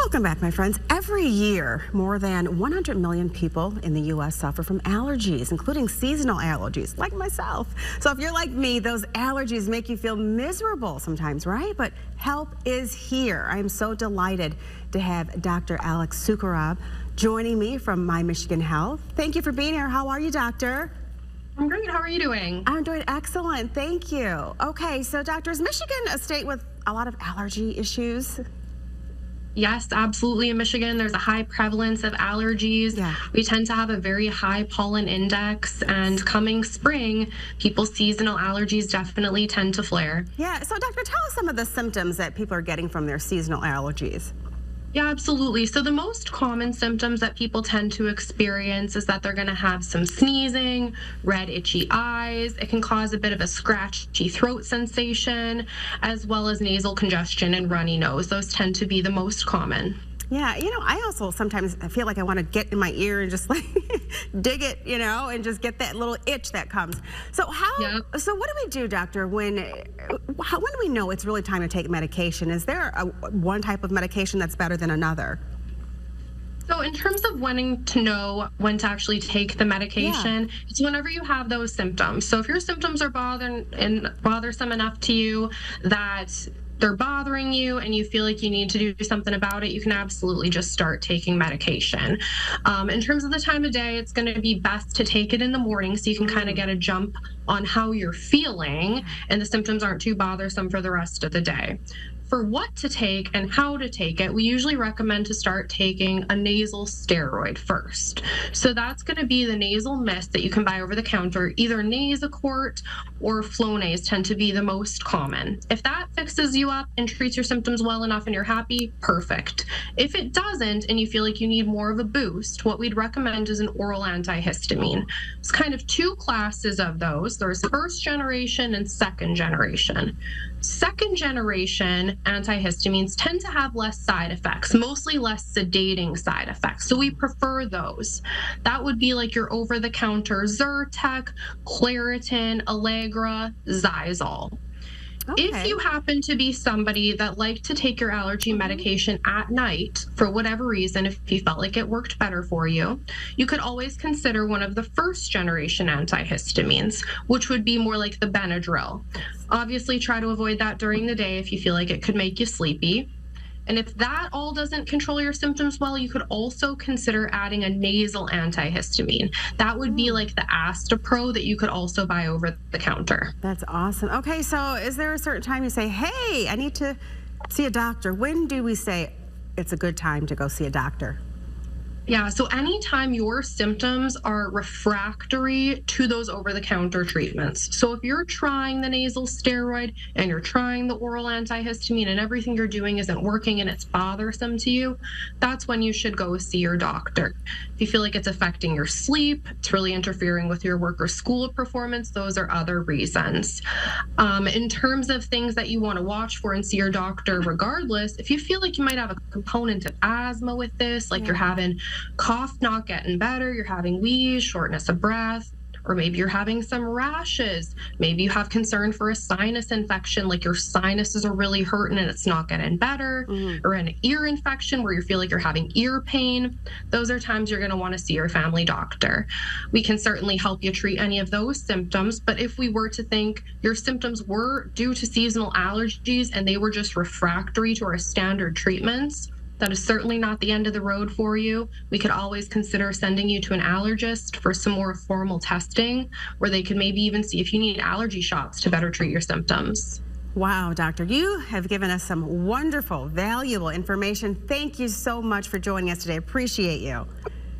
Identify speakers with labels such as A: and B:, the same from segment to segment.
A: Welcome back, my friends. Every year, more than 100 million people in the U.S. suffer from allergies, including seasonal allergies, like myself. So if you're like me, those allergies make you feel miserable sometimes, right? But help is here. I am so delighted to have Dr. Alex Sukarab joining me from My Michigan Health. Thank you for being here. How are you, doctor?
B: I'm great. How are you doing?
A: I'm doing excellent. Thank you. Okay, so doctor, is Michigan a state with a lot of allergy issues?
B: Yes, absolutely. In Michigan, there's a high prevalence of allergies.
A: Yeah.
B: We tend to have a very high pollen index, and coming spring, people's seasonal allergies definitely tend to flare.
A: Yeah, so doctor, tell us some of the symptoms that people are getting from their seasonal allergies.
B: Yeah, absolutely. So the most common symptoms that people tend to experience is that they're going to have some sneezing, red, itchy eyes. It can cause a bit of a scratchy throat sensation, as well as nasal congestion and runny nose. Those tend to be the most common.
A: Yeah, I also sometimes feel like I want to get in my ear and just like dig it, and just get that little itch that comes. So so what do we do, doctor, when do we know it's really time to take medication? Is there one type of medication that's better than another?
B: So in terms of wanting to know when to actually take the medication, it's whenever you have those symptoms. So if your symptoms are bothersome enough to you that they're bothering you and you feel like you need to do something about it, you can absolutely just start taking medication. In terms of the time of day, it's going to be best to take it in the morning so you can kind of get a jump on how you're feeling and the symptoms aren't too bothersome for the rest of the day. For what to take and how to take it, we usually recommend to start taking a nasal steroid first. So that's going to be the nasal mist that you can buy over the counter. Either Nasacort or Flonase tend to be the most common. If that fixes you up and treats your symptoms well enough and you're happy, perfect. If it doesn't and you feel like you need more of a boost, what we'd recommend is an oral antihistamine. It's kind of two classes of those. There's first generation and second generation. Second generation antihistamines tend to have less side effects, mostly less sedating side effects. So we prefer those. That would be like your over-the-counter Zyrtec, Claritin, Allegra, Xyzal.
A: Okay.
B: If you happen to be somebody that liked to take your allergy medication at night, for whatever reason, if you felt like it worked better for you, you could always consider one of the first generation antihistamines, which would be more like the Benadryl. Obviously, try to avoid that during the day if you feel like it could make you sleepy. And if that all doesn't control your symptoms well, you could also consider adding a nasal antihistamine. That would be like the Astapro that you could also buy over the counter.
A: That's awesome. Okay, so is there a certain time you say, hey, I need to see a doctor? When do we say it's a good time to go see a doctor?
B: Yeah, so anytime your symptoms are refractory to those over-the-counter treatments. So if you're trying the nasal steroid and you're trying the oral antihistamine and everything you're doing isn't working and it's bothersome to you, that's when you should go see your doctor. If you feel like it's affecting your sleep, it's really interfering with your work or school performance, those are other reasons. In terms of things that you want to watch for and see your doctor regardless, if you feel like you might have a component of asthma with this, like you're having cough not getting better, you're having wheeze, shortness of breath, or maybe you're having some rashes. Maybe you have concern for a sinus infection, like your sinuses are really hurting and it's not getting better, or an ear infection where you feel like you're having ear pain. Those are times you're going to want to see your family doctor. We can certainly help you treat any of those symptoms, but if we were to think your symptoms were due to seasonal allergies and they were just refractory to our standard treatments, that is certainly not the end of the road for you. We could always consider sending you to an allergist for some more formal testing, where they could maybe even see if you need allergy shots to better treat your symptoms.
A: Wow, doctor, you have given us some wonderful, valuable information. Thank you so much for joining us today. Appreciate you.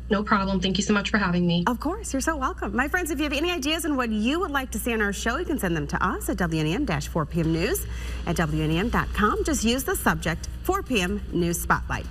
B: No problem. Thank you so much for having me.
A: Of course, you're so welcome. My friends, if you have any ideas on what you would like to see on our show, you can send them to us at WNEM-4PM News at WNEM.com. Just use the subject 4 p.m. News Spotlight.